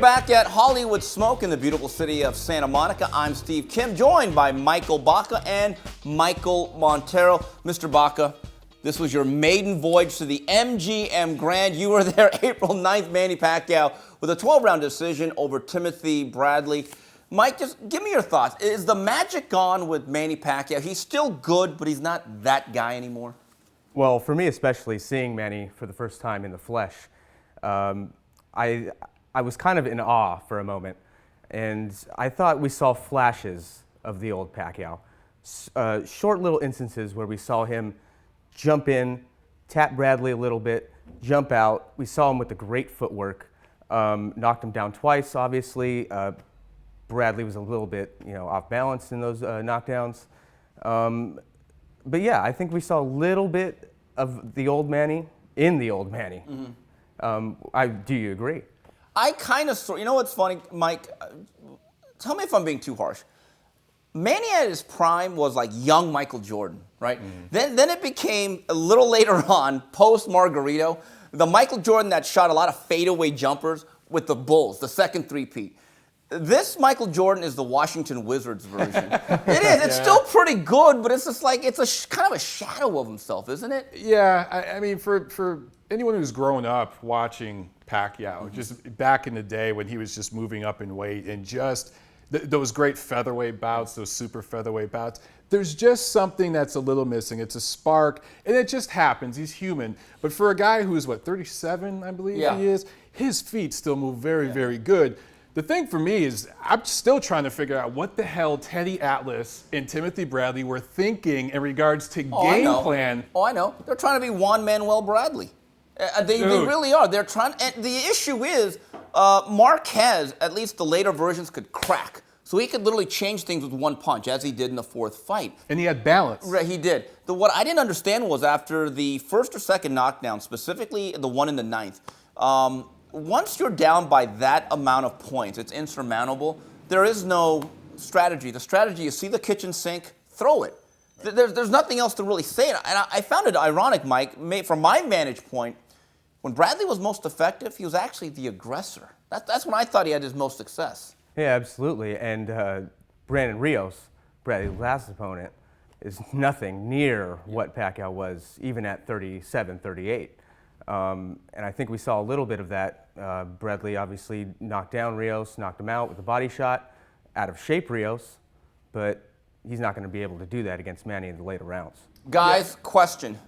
back at Hollywood Smoke in the beautiful city of Santa Monica. I'm Steve Kim, joined by Michael Baca and Michael Montero. Mr. Baca, this was your maiden voyage to the MGM Grand. You were there April 9th, Manny Pacquiao, with a 12-round decision over Timothy Bradley. Mike, just give me your thoughts. Is the magic gone with Manny Pacquiao? He's still good, but he's not that guy anymore. Well, for me especially, seeing Manny for the first time in the flesh, I was kind of in awe for a moment, and I thought we saw flashes of the old Pacquiao. Short little instances where we saw him jump in, tap Bradley a little bit, jump out. We saw him with the great footwork, knocked him down twice, obviously. Bradley was a little bit, off balance in those knockdowns. But yeah, I think we saw a little bit of the old Manny in the old Manny. Mm-hmm. Do you agree? I kind of sort. You know what's funny, Mike? Tell me if I'm being too harsh. Manny at his prime was like young Michael Jordan, right? Mm. Then it became a little later on, post Margarito, the Michael Jordan that shot a lot of fadeaway jumpers with the Bulls, the second three-peat. This Michael Jordan is the Washington Wizards version. It is. It's still pretty good, but it's just like it's a kind of a shadow of himself, isn't it? Yeah, I mean, for anyone who's grown up watching Pacquiao, just back in the day when he was just moving up in weight and just those great featherweight bouts, those super featherweight bouts, there's just something that's a little missing. It's a spark, and it just happens. He's human. But for a guy who's, 37, I believe he is, his feet still move very, very good. The thing for me is I'm still trying to figure out what the hell Teddy Atlas and Timothy Bradley were thinking in regards to game plan. Oh, I know. They're trying to be Juan Manuel Bradley. They really are. They're trying. And the issue is Marquez, at least the later versions, could crack. So he could literally change things with one punch, as he did in the fourth fight. And he had balance. Right, he did. What I didn't understand was after the first or second knockdown, specifically the one in the ninth, once you're down by that amount of points, it's insurmountable. There is no strategy. The strategy is see the kitchen sink, throw it. There's nothing else to really say. And I found it ironic, Mike, from my vantage point, when Bradley was most effective, he was actually the aggressor. That's when I thought he had his most success. Yeah, absolutely. And Brandon Rios, Bradley's last opponent, is nothing near what Pacquiao was, even at 37, 38. And I think we saw a little bit of that. Bradley obviously knocked down Rios, knocked him out with a body shot, out of shape Rios, but he's not going to be able to do that against Manny in the later rounds. Guys, question.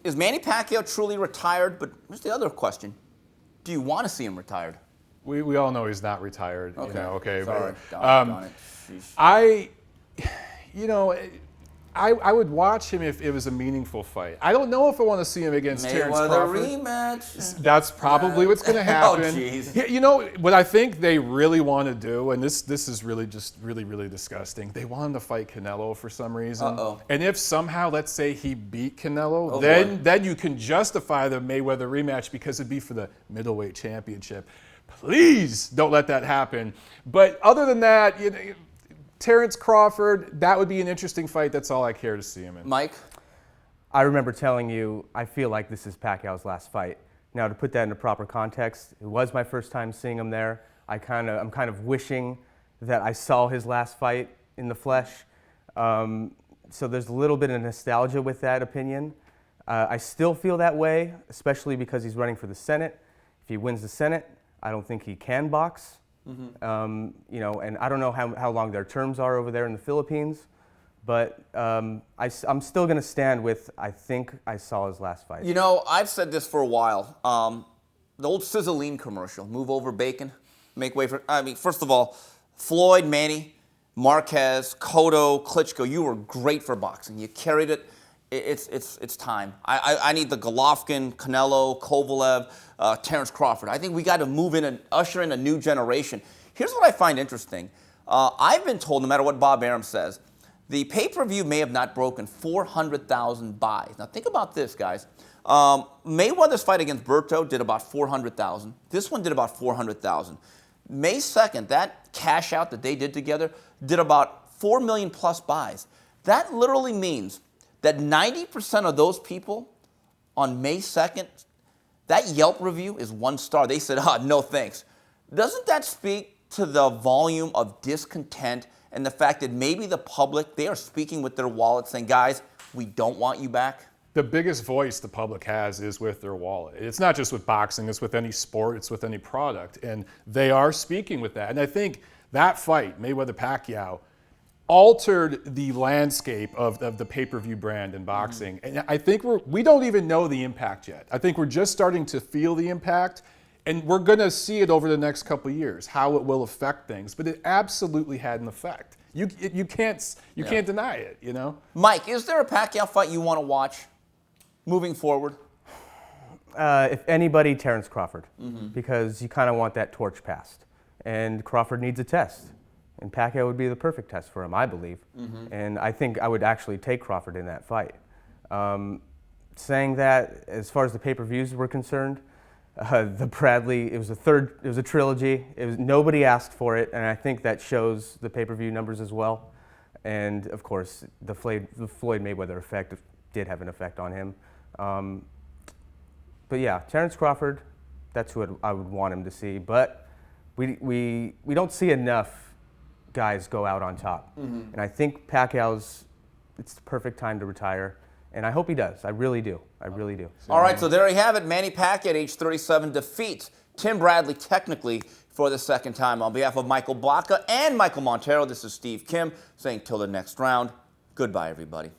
Is Manny Pacquiao truly retired? But here's the other question. Do you want to see him retired? We all know he's not retired. Okay. Sorry. But, I would watch him if it was a meaningful fight. I don't know if I want to see him against Terrence Crawford. Maybe rematch. That's probably what's going to happen. Oh, jeez. You know what I think they really want to do, and this is really just really disgusting. They want him to fight Canelo for some reason. Uh-oh. And if somehow, let's say he beat Canelo, then you can justify the Mayweather rematch because it'd be for the middleweight championship. Please don't let that happen. But other than that, Terrence Crawford, that would be an interesting fight. That's all I care to see him in. Mike? I remember telling you, I feel like this is Pacquiao's last fight. Now, to put that into proper context, it was my first time seeing him there. I'm kind of wishing that I saw his last fight in the flesh. So there's a little bit of nostalgia with that opinion. I still feel that way, especially because he's running for the Senate. If he wins the Senate, I don't think he can box. Mm-hmm. And I don't know how long their terms are over there in the Philippines, but I'm still going to stand with I think I saw his last fight. I've said this for a while. The old Sizzling commercial, move over bacon, make way for, first of all, Floyd, Manny, Marquez, Cotto, Klitschko, you were great for boxing. You carried it. It's time. I need the Golovkin, Canelo, Kovalev, Terrence Crawford. I think we got to move in and usher in a new generation. Here's what I find interesting. I've been told, no matter what Bob Arum says, the pay-per-view may have not broken 400,000 buys. Now think about this, guys. Mayweather's fight against Berto did about 400,000. This one did about 400,000. May 2nd, that cash out that they did together did about 4 million plus buys. That literally means that 90% of those people on May 2nd, that Yelp review is 1 star. They said, no thanks. Doesn't that speak to the volume of discontent and the fact that maybe the public, they are speaking with their wallet saying, guys, we don't want you back? The biggest voice the public has is with their wallet. It's not just with boxing, it's with any sport, it's with any product. And they are speaking with that. And I think that fight, Mayweather-Pacquiao, altered the landscape of the pay-per-view brand in boxing. And I think we don't even know the impact yet. I think we're just starting to feel the impact, and we're going to see it over the next couple of years, how it will affect things. But it absolutely had an effect. You can't deny it, you know? Mike, is there a Pacquiao fight you want to watch moving forward? If anybody, Terrence Crawford, because you kind of want that torch passed. And Crawford needs a test. And Pacquiao would be the perfect test for him, I believe. And I think I would actually take Crawford in that fight. Saying that, as far as the pay-per-views were concerned, the Bradley, it was a trilogy. Nobody asked for it, and I think that shows the pay-per-view numbers as well. And of course, the Floyd Mayweather effect did have an effect on him. But yeah, Terrence Crawford, that's who I would want him to see. But we don't see enough guys go out on top. And I think it's the perfect time to retire. And I hope he does. I really do. I really do. All right, so there you have it. Manny Pacquiao at age 37 defeats Tim Bradley technically for the second time. On behalf of Michael Baca and Michael Montero, this is Steve Kim saying till the next round, goodbye, everybody.